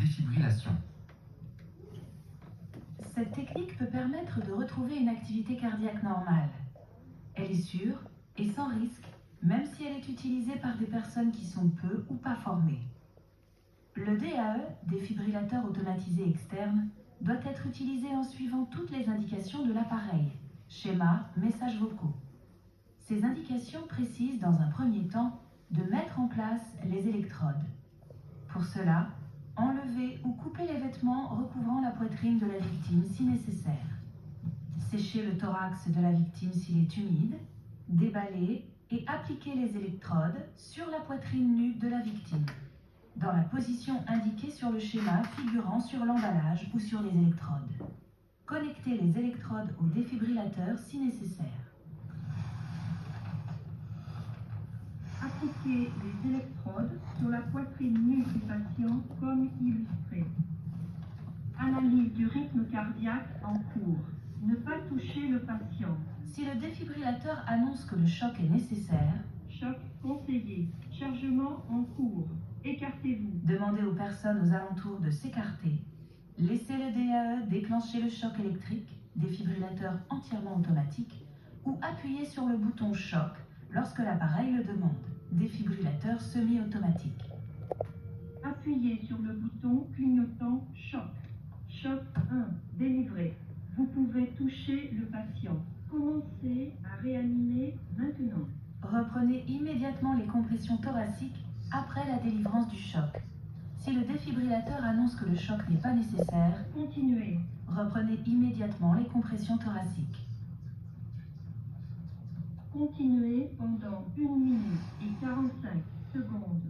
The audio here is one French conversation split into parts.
défibrillation. Cette technique peut permettre de retrouver une activité cardiaque normale. Elle est sûre et sans risque, même si elle est utilisée par des personnes qui sont peu ou pas formées. Le DAE, défibrillateur automatisé externe, doit être utilisé en suivant toutes les indications de l'appareil, schéma, messages vocaux. Ces indications précisent dans un premier temps de mettre en place les électrodes. Pour cela, enlevez ou coupez les vêtements recouvrant la poitrine de la victime si nécessaire. Séchez le thorax de la victime s'il est humide, déballez et appliquez les électrodes sur la poitrine nue de la victime, dans la position indiquée sur le schéma figurant sur l'emballage ou sur les électrodes. Connectez les électrodes au défibrillateur si nécessaire. Appliquez les électrodes sur la poitrine nue du patient comme illustré. Analyse du rythme cardiaque en cours. Ne pas toucher le patient. Si le défibrillateur annonce que le choc est nécessaire, choc conseillé. Chargement en cours. Écartez-vous. Demandez aux personnes aux alentours de s'écarter. Laissez le DAE déclencher le choc électrique, défibrillateur entièrement automatique, ou appuyez sur le bouton choc lorsque l'appareil le demande, défibrillateur semi-automatique. Appuyez sur le bouton clignotant choc. Choc 1, délivré. Vous pouvez toucher le patient. Commencez à réanimer maintenant. Reprenez immédiatement les compressions thoraciques après la délivrance du choc. Si le défibrillateur annonce que le choc n'est pas nécessaire, continuez. Reprenez immédiatement les compressions thoraciques. Continuez pendant 1 minute et 45 secondes.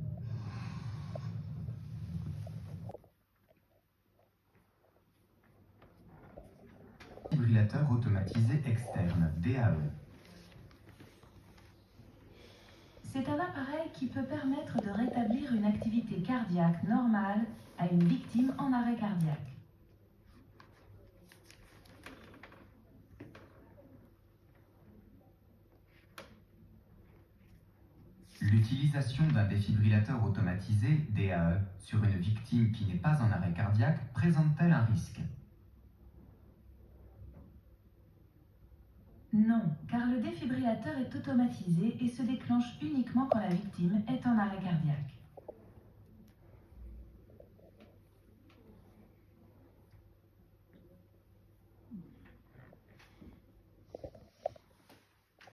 Défibrillateur automatisé externe, DAE. C'est un appareil qui peut permettre de rétablir une activité cardiaque normale à une victime en arrêt cardiaque. L'utilisation d'un défibrillateur automatisé, DAE, sur une victime qui n'est pas en arrêt cardiaque présente-t-elle un risque? Non, car le défibrillateur est automatisé et se déclenche uniquement quand la victime est en arrêt cardiaque.